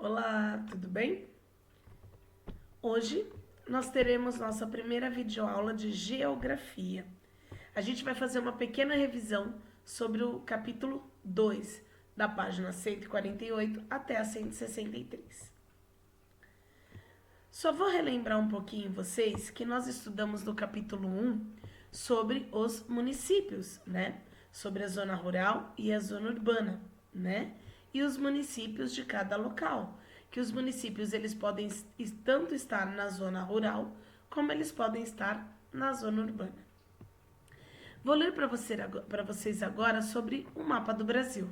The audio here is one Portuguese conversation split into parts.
Olá, tudo bem? Hoje nós teremos nossa primeira videoaula de geografia. A gente vai fazer uma pequena revisão sobre o capítulo 2, da página 148 até a 163. Só vou relembrar um pouquinho vocês que nós estudamos no capítulo 1 sobre os municípios, né? Sobre a zona rural e a zona urbana, né? E os municípios de cada local. Que os municípios eles podem tanto estar na zona rural como eles podem estar na zona urbana. Vou ler para vocês agora sobre o mapa do Brasil.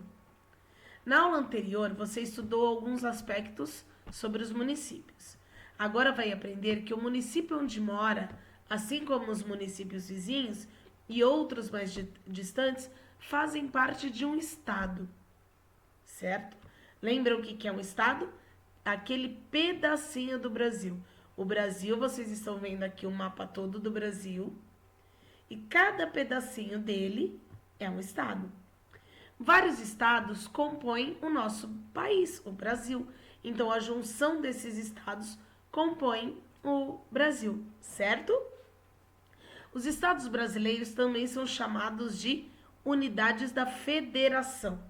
Na aula anterior, você estudou alguns aspectos sobre os municípios. Agora vai aprender que o município onde mora, assim como os municípios vizinhos e outros mais distantes, fazem parte de um estado, certo? Lembram o que é um estado? Aquele pedacinho do Brasil. O Brasil, vocês estão vendo aqui o mapa todo do Brasil, e cada pedacinho dele é um estado. Vários estados compõem o nosso país, o Brasil. Então, a junção desses estados compõe o Brasil, certo? Os estados brasileiros também são chamados de unidades da federação.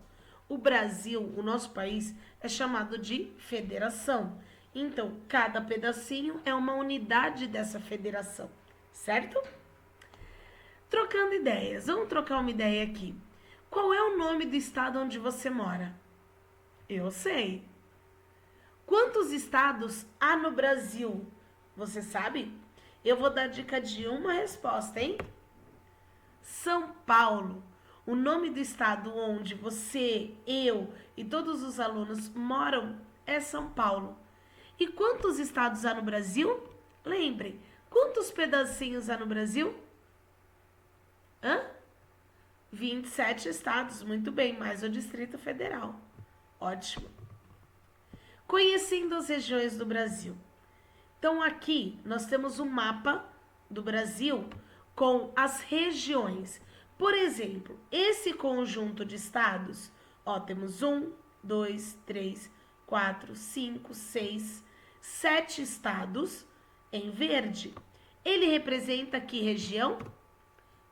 O Brasil, o nosso país, é chamado de federação. Então, cada pedacinho é uma unidade dessa federação, certo? Trocando ideias, vamos trocar uma ideia aqui. Qual é o nome do estado onde você mora? Eu sei. Quantos estados há no Brasil? Você sabe? Eu vou dar dica de uma resposta, hein? São Paulo. O nome do estado onde você, eu e todos os alunos moram é São Paulo. E quantos estados há no Brasil? Lembre, quantos pedacinhos há no Brasil? 27 estados, muito bem, mais o Distrito Federal. Ótimo. Conhecendo as regiões do Brasil. Então, aqui nós temos um mapa do Brasil com as regiões. Por exemplo, esse conjunto de estados, temos 1, 2, 3, 4, 5, 6, 7 estados em verde. Ele representa que região?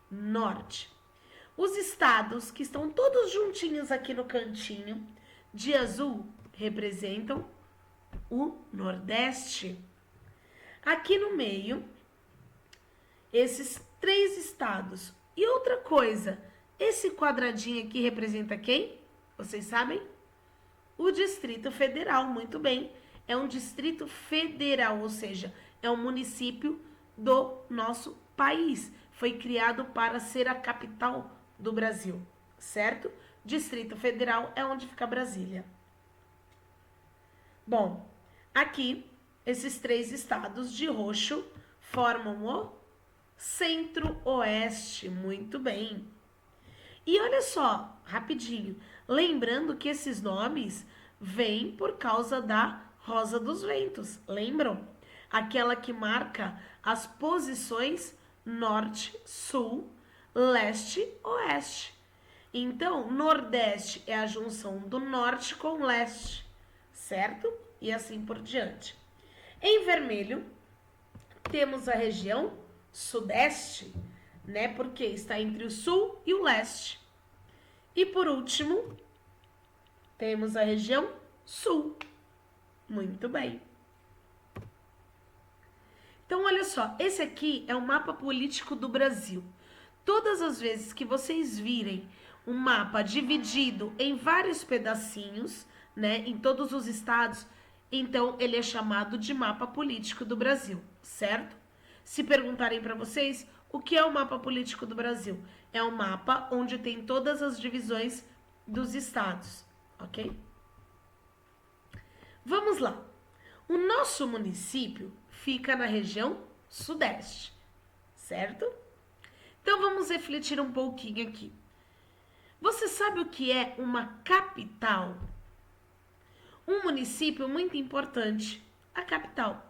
Norte. Os estados que estão todos juntinhos aqui no cantinho, de azul, representam o Nordeste. Aqui no meio, esses 3 estados. E outra coisa, esse quadradinho aqui representa quem? Vocês sabem? O Distrito Federal, muito bem. É um distrito federal, ou seja, é um município do nosso país. Foi criado para ser a capital do Brasil, certo? Distrito Federal é onde fica Brasília. Bom, aqui, esses 3 estados de roxo formam o Centro-Oeste, muito bem. E olha só, rapidinho, lembrando que esses nomes vêm por causa da Rosa dos Ventos, lembram? Aquela que marca as posições norte, sul, leste, oeste. Então, Nordeste é a junção do norte com leste, certo? E assim por diante. Em vermelho, temos a região Sudeste, né? Porque está entre o sul e o leste. E por último, temos a região Sul. Muito bem. Então, olha só, esse aqui é o mapa político do Brasil. Todas as vezes que vocês virem um mapa dividido em vários pedacinhos, né, em todos os estados, então ele é chamado de mapa político do Brasil, certo? Se perguntarem para vocês, o que é o mapa político do Brasil? É um mapa onde tem todas as divisões dos estados, ok? Vamos lá. O nosso município fica na região Sudeste, certo? Então vamos refletir um pouquinho aqui. Você sabe o que é uma capital? Um município muito importante, a capital.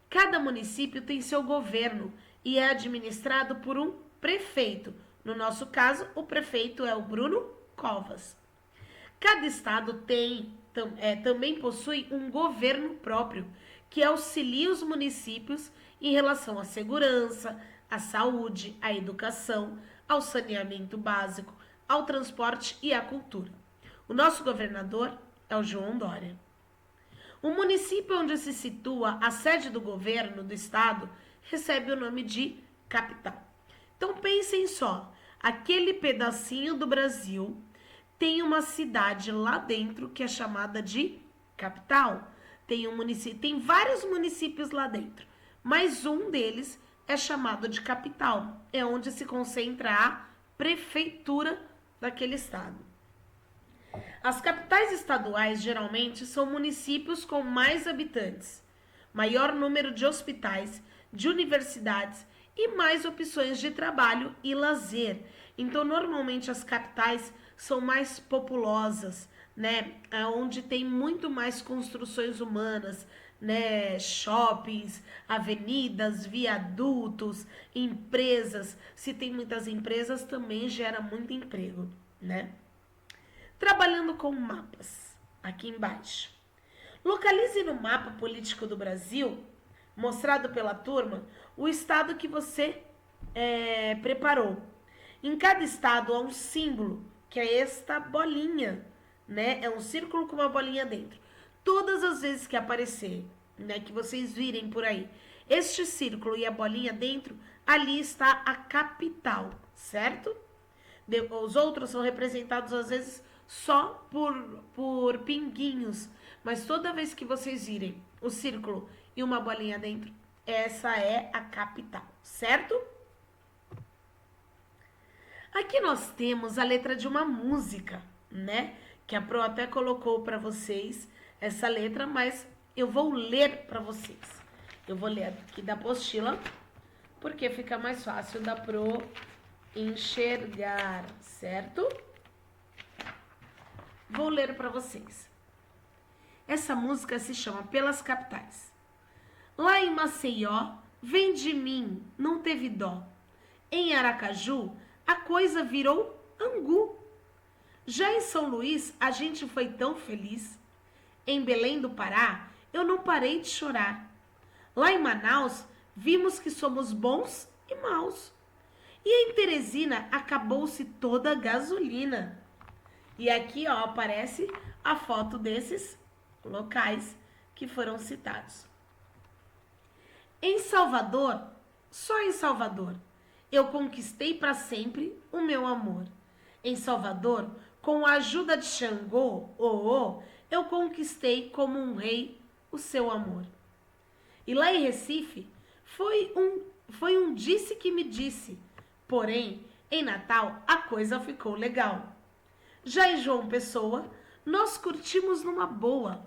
Cada município tem seu governo e é administrado por um prefeito. No nosso caso, o prefeito é o Bruno Covas. Cada estado tem também possui um governo próprio, que auxilia os municípios em relação à segurança, à saúde, à educação, ao saneamento básico, ao transporte e à cultura. O nosso governador é o João Dória. O município onde se situa a sede do governo do estado recebe o nome de capital. Então pensem só, aquele pedacinho do Brasil tem uma cidade lá dentro que é chamada de capital. Tem vários municípios lá dentro, mas um deles é chamado de capital. É onde se concentra a prefeitura daquele estado. As capitais estaduais geralmente são municípios com mais habitantes, maior número de hospitais, de universidades e mais opções de trabalho e lazer. Então, normalmente as capitais são mais populosas, né? Onde tem muito mais construções humanas, né? Shoppings, avenidas, viadutos, empresas. Se tem muitas empresas, também gera muito emprego, né? Trabalhando com mapas, aqui embaixo. Localize no mapa político do Brasil, mostrado pela turma, o estado que você preparou. Em cada estado há um símbolo, que é esta bolinha, né? É um círculo com uma bolinha dentro. Todas as vezes que aparecer, né, que vocês virem por aí, este círculo e a bolinha dentro, ali está a capital, certo? Os outros são representados às vezes só por pinguinhos, mas toda vez que vocês virem o círculo e uma bolinha dentro, essa é a capital, certo? Aqui nós temos a letra de uma música, né? Que a Pro até colocou para vocês essa letra, mas eu vou ler para vocês. Eu vou ler aqui da apostila, porque fica mais fácil da Pro enxergar, certo? Vou ler para vocês. Essa música se chama Pelas Capitais. Lá em Maceió, vem de mim, não teve dó. Em Aracaju, a coisa virou angu. Já em São Luís, a gente foi tão feliz. Em Belém do Pará, eu não parei de chorar. Lá em Manaus, vimos que somos bons e maus. E em Teresina, acabou-se toda a gasolina. E aqui, ó, aparece a foto desses locais que foram citados. Em Salvador, só em Salvador, eu conquistei para sempre o meu amor. Em Salvador, com a ajuda de Xangô, eu conquistei como um rei o seu amor. E lá em Recife, foi um disse que me disse. Porém, em Natal, a coisa ficou legal. Já em João Pessoa, nós curtimos numa boa.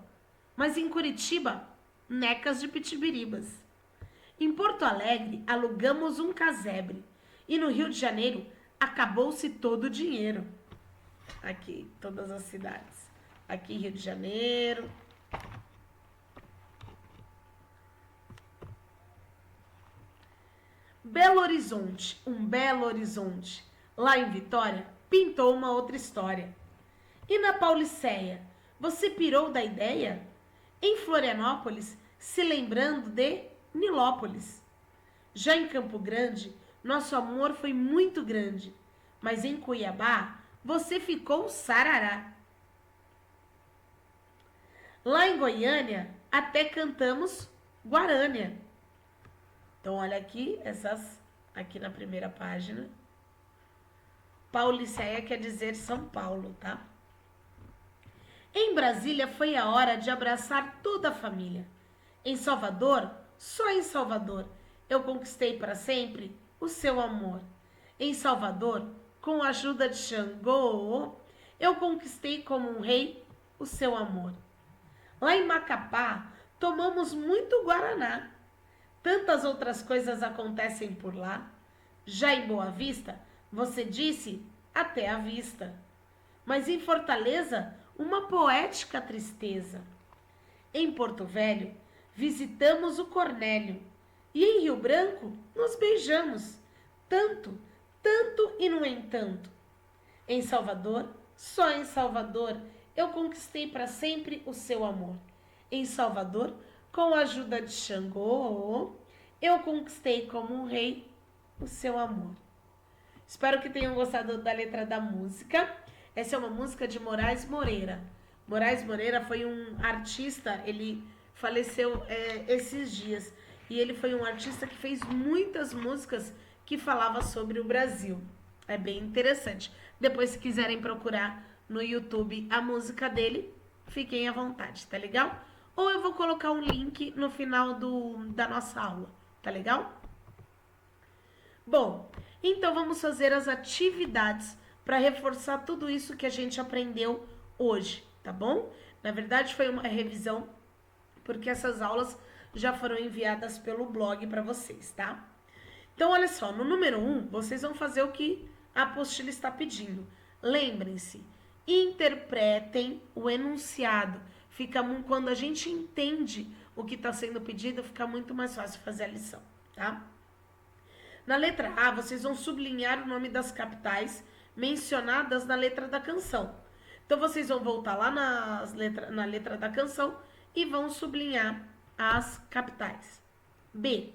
Mas em Curitiba, necas de pitibiribas. Em Porto Alegre, alugamos um casebre. E no Rio de Janeiro, acabou-se todo o dinheiro. Aqui, todas as cidades. Aqui, Rio de Janeiro. Belo Horizonte, um belo horizonte. Lá em Vitória, pintou uma outra história. E na Pauliceia, você pirou da ideia? Em Florianópolis, se lembrando de Nilópolis. Já em Campo Grande, nosso amor foi muito grande. Mas em Cuiabá, você ficou sarará. Lá em Goiânia, até cantamos Guarânia. Então, olha aqui, aqui na primeira página. Pauliceia quer dizer São Paulo, tá? Em Brasília foi a hora de abraçar toda a família. Em Salvador, só em Salvador, eu conquistei para sempre o seu amor. Em Salvador, com a ajuda de Xangô, eu conquistei como um rei o seu amor. Lá em Macapá, tomamos muito Guaraná. Tantas outras coisas acontecem por lá. Já em Boa Vista, você disse até a vista. Mas em Fortaleza, uma poética tristeza. Em Porto Velho, visitamos o Cornélio. E em Rio Branco, nos beijamos. Tanto, tanto e no entanto. Em Salvador, só em Salvador, eu conquistei para sempre o seu amor. Em Salvador, com a ajuda de Xangô, eu conquistei como um rei o seu amor. Espero que tenham gostado da letra da música. Essa é uma música de Moraes Moreira. Moraes Moreira foi um artista, ele faleceu esses dias. E ele foi um artista que fez muitas músicas que falavam sobre o Brasil. É bem interessante. Depois, se quiserem procurar no YouTube a música dele, fiquem à vontade, tá legal? Ou eu vou colocar um link no final da nossa aula, tá legal? Bom, então vamos fazer as atividades para reforçar tudo isso que a gente aprendeu hoje, tá bom? Na verdade, foi uma revisão, porque essas aulas já foram enviadas pelo blog para vocês, tá? Então, olha só, no número 1, vocês vão fazer o que a apostila está pedindo. Lembrem-se, interpretem o enunciado. Quando a gente entende o que está sendo pedido, fica muito mais fácil fazer a lição, tá? Na letra A, vocês vão sublinhar o nome das capitais mencionadas na letra da canção. Então, vocês vão voltar lá na letra da canção e vão sublinhar as capitais. B.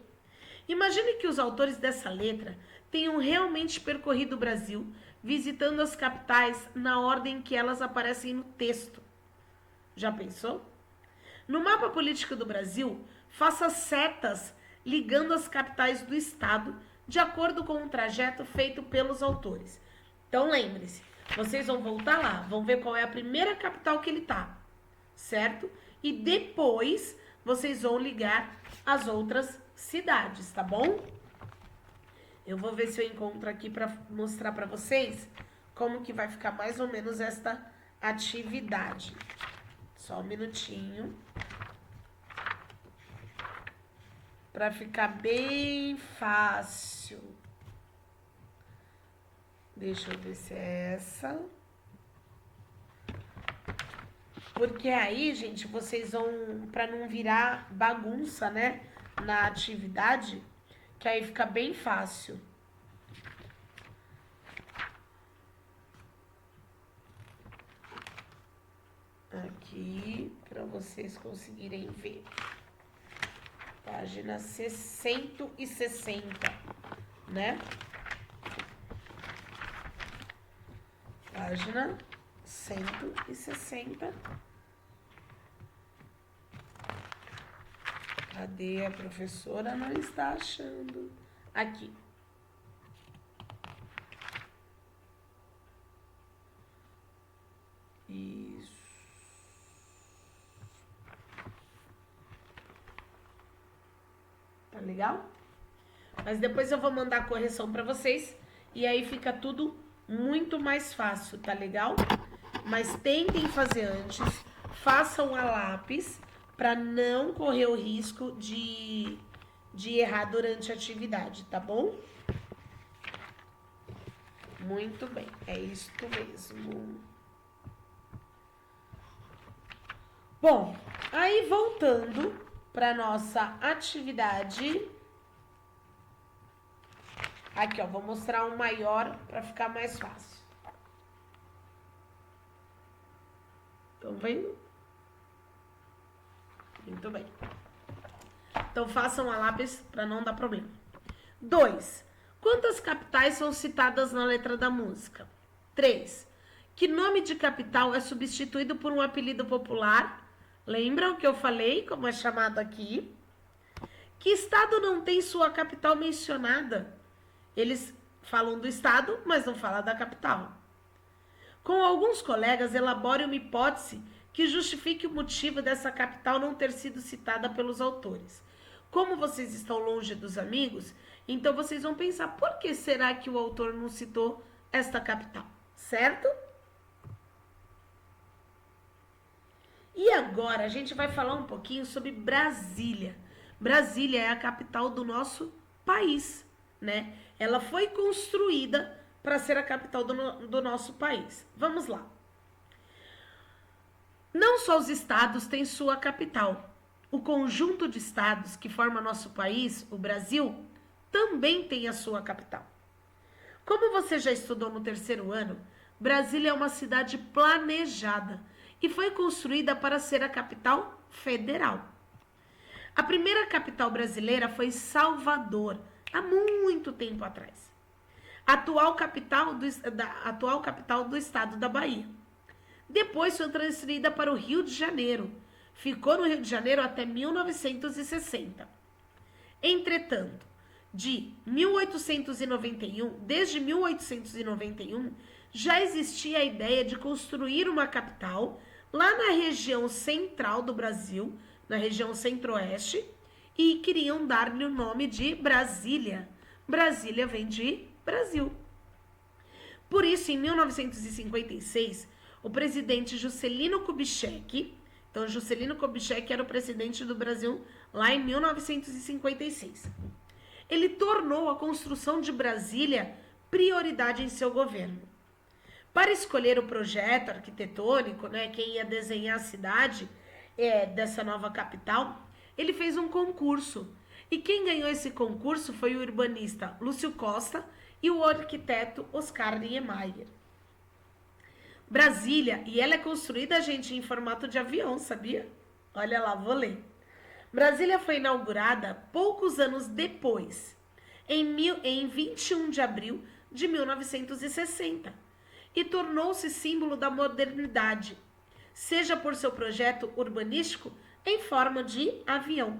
Imagine que os autores dessa letra tenham realmente percorrido o Brasil, visitando as capitais na ordem que elas aparecem no texto. Já pensou? No mapa político do Brasil, faça setas ligando as capitais do estado de acordo com o trajeto feito pelos autores. Então, lembre-se, vocês vão voltar lá, vão ver qual é a primeira capital que ele tá, certo? E depois vocês vão ligar as outras cidades, tá bom? Eu vou ver se eu encontro aqui para mostrar para vocês como que vai ficar mais ou menos esta atividade. Só um minutinho. Para ficar bem fácil. Deixa eu ver se é essa. Porque aí, gente, vocês vão, para não virar bagunça, né, na atividade, que aí fica bem fácil. Aqui, para vocês conseguirem ver. Página 160, né? Página 160. Cadê a professora? Não está achando. Aqui. Isso. Tá legal? Mas depois eu vou mandar a correção para vocês e aí fica tudo muito mais fácil, tá legal? Mas tentem fazer antes, façam a lápis para não correr o risco de errar durante a atividade, tá bom? Muito bem, é isso mesmo. Bom, aí voltando para nossa atividade. Aqui, ó, vou mostrar um maior para ficar mais fácil. Estão vendo? Muito bem. Então, façam a lápis para não dar problema. 2. Quantas capitais são citadas na letra da música? 3. Que nome de capital é substituído por um apelido popular? Lembram que eu falei, como é chamado aqui? Que estado não tem sua capital mencionada? Eles falam do estado, mas não falam da capital. Com alguns colegas, elabore uma hipótese que justifique o motivo dessa capital não ter sido citada pelos autores. Como vocês estão longe dos amigos, então vocês vão pensar, por que será que o autor não citou esta capital? Certo? E agora a gente vai falar um pouquinho sobre Brasília. Brasília é a capital do nosso país, né? Ela foi construída para ser a capital do nosso país. Vamos lá. Não só os estados têm sua capital. O conjunto de estados que forma nosso país, o Brasil, também tem a sua capital. Como você já estudou no terceiro ano, Brasília é uma cidade planejada e foi construída para ser a capital federal. A primeira capital brasileira foi Salvador, há muito tempo atrás. Atual capital do estado da Bahia. Depois foi transferida para o Rio de Janeiro. Ficou no Rio de Janeiro até 1960. Entretanto, desde 1891, já existia a ideia de construir uma capital lá na região central do Brasil, na região centro-oeste, e queriam dar-lhe o nome de Brasília. Brasília vem de Brasil. Por isso, em 1956, o presidente Juscelino Kubitschek, então Juscelino Kubitschek era o presidente do Brasil lá em 1956, ele tornou a construção de Brasília prioridade em seu governo. Para escolher o projeto arquitetônico, quem ia desenhar a cidade dessa nova capital, ele fez um concurso. E quem ganhou esse concurso foi o urbanista Lúcio Costa e o arquiteto Oscar Niemeyer. Brasília, e ela é construída, gente, em formato de avião, sabia? Olha lá, vou ler. Brasília foi inaugurada poucos anos depois, em 21 de abril de 1960, e tornou-se símbolo da modernidade, seja por seu projeto urbanístico em forma de avião,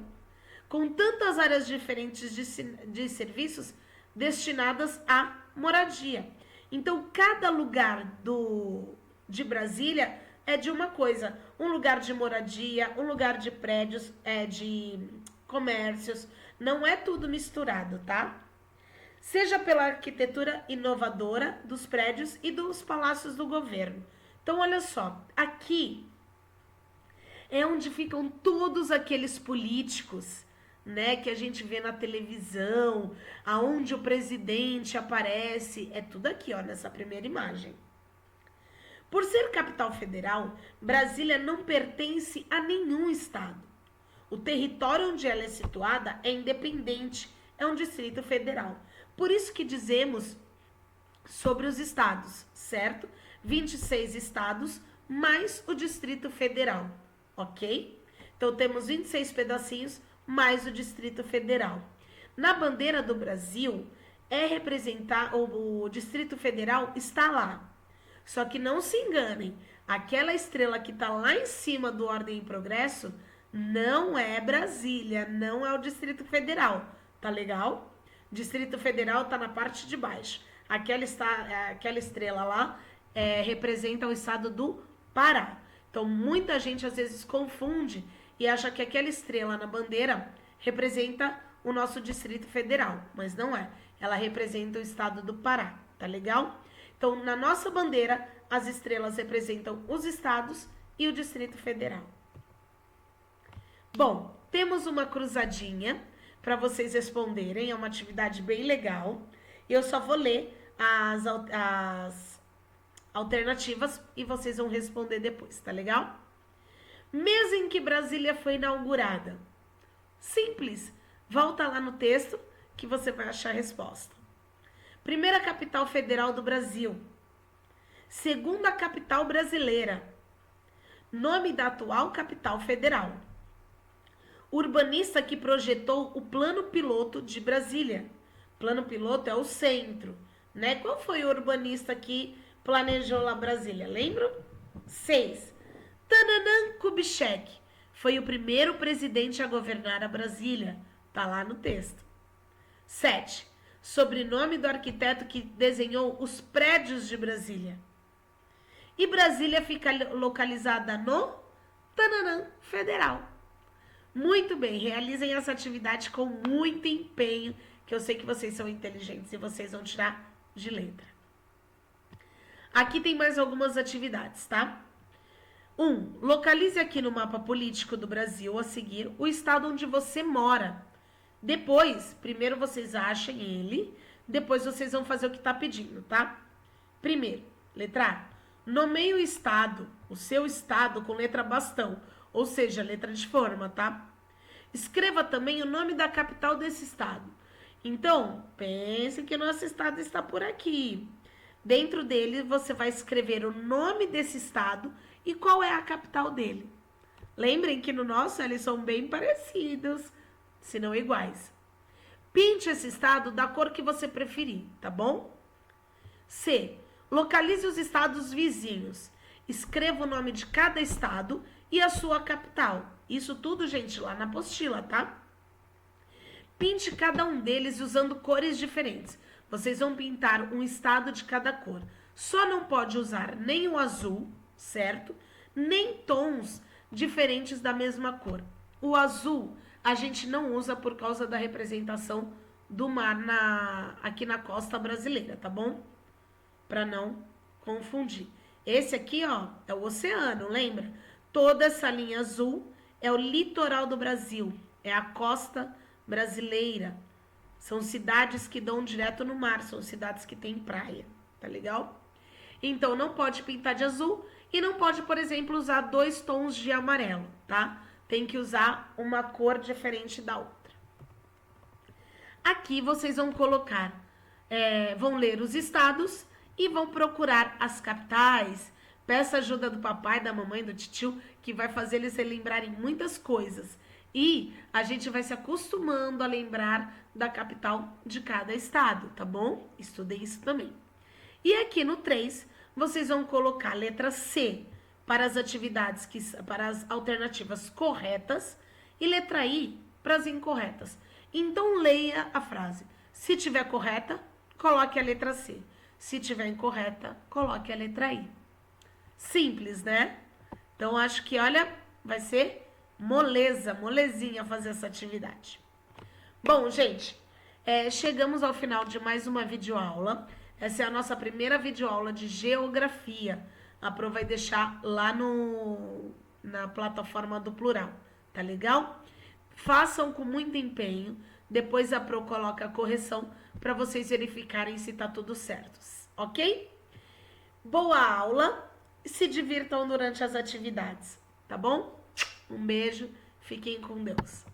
com tantas áreas diferentes de serviços destinadas à moradia. Então, cada lugar de Brasília é de uma coisa. Um lugar de moradia, um lugar de prédios, de comércios. Não é tudo misturado, tá? Seja pela arquitetura inovadora dos prédios e dos palácios do governo. Então, olha só. Aqui é onde ficam todos aqueles políticos, que a gente vê na televisão, aonde o presidente aparece. É tudo aqui, ó, nessa primeira imagem. Por ser capital federal, Brasília não pertence a nenhum estado. O território onde ela é situada é independente, é um distrito federal. Por isso que dizemos sobre os estados, certo? 26 estados mais o Distrito Federal, ok? Então temos 26 pedacinhos mais o Distrito Federal. Na bandeira do Brasil, o Distrito Federal está lá. Só que não se enganem, aquela estrela que está lá em cima do Ordem e Progresso não é Brasília, não é o Distrito Federal, tá legal? Distrito Federal está na parte de baixo. Aquela estrela lá representa o estado do Pará. Então, muita gente às vezes confunde e acha que aquela estrela na bandeira representa o nosso Distrito Federal, mas não é. Ela representa o estado do Pará, tá legal? Então, na nossa bandeira, as estrelas representam os estados e o Distrito Federal. Bom, temos uma cruzadinha para vocês responderem, é uma atividade bem legal. Eu só vou ler as alternativas e vocês vão responder depois, tá legal? Mês em que Brasília foi inaugurada? Simples, volta lá no texto que você vai achar a resposta. Primeira capital federal do Brasil. Segunda capital brasileira. Nome da atual capital federal. Urbanista que projetou o plano piloto de Brasília. Plano piloto é o centro, Qual foi o urbanista que planejou lá Brasília? Lembram? 6. Tananã Kubitschek. Foi o primeiro presidente a governar a Brasília. Tá lá no texto. 7. Sobrenome do arquiteto que desenhou os prédios de Brasília. E Brasília fica localizada no Tananã Federal. Muito bem, realizem essa atividade com muito empenho, que eu sei que vocês são inteligentes e vocês vão tirar de letra. Aqui tem mais algumas atividades, tá? 1. Localize aqui no mapa político do Brasil a seguir o estado onde você mora. Depois, primeiro vocês achem ele, depois vocês vão fazer o que está pedindo, tá? Primeiro, letra A. Nomeie o estado, o seu estado com letra bastão, ou seja, letra de forma, tá? Escreva também o nome da capital desse estado. Então, pense que o nosso estado está por aqui. Dentro dele, você vai escrever o nome desse estado E qual é a capital dele? Lembrem que no nosso eles são bem parecidos, se não iguais. Pinte esse estado da cor que você preferir, tá bom? C. Localize os estados vizinhos. Escreva o nome de cada estado e a sua capital. Isso tudo, gente, lá na apostila, tá? Pinte cada um deles usando cores diferentes. Vocês vão pintar um estado de cada cor. Só não pode usar nem o azul, certo? Nem tons diferentes da mesma cor. O azul a gente não usa por causa da representação do mar aqui na costa brasileira, tá bom? Para não confundir. Esse aqui, ó, é o oceano, lembra? Toda essa linha azul é o litoral do Brasil, é a costa brasileira. São cidades que dão direto no mar, são cidades que têm praia, tá legal? Então, não pode pintar de azul e não pode, por exemplo, usar 2 tons de amarelo, tá? Tem que usar uma cor diferente da outra. Aqui vocês vão colocar, vão ler os estados e vão procurar as capitais. Peça ajuda do papai, da mamãe, do titio, que vai fazer eles relembrarem muitas coisas. E a gente vai se acostumando a lembrar da capital de cada estado, tá bom? Estudem isso também. E aqui no 3, vocês vão colocar a letra C para as atividades, para as alternativas corretas e letra I para as incorretas. Então, leia a frase. Se tiver correta, coloque a letra C. Se tiver incorreta, coloque a letra I. Simples, né? Então, acho que, olha, vai ser molezinha fazer essa atividade. Bom, gente, chegamos ao final de mais uma videoaula. Essa é a nossa primeira videoaula de geografia. A Pro vai deixar lá na plataforma do Plural, tá legal? Façam com muito empenho. Depois a Pro coloca a correção para vocês verificarem se tá tudo certo, ok? Boa aula! Se divirtam durante as atividades, tá bom? Um beijo, fiquem com Deus.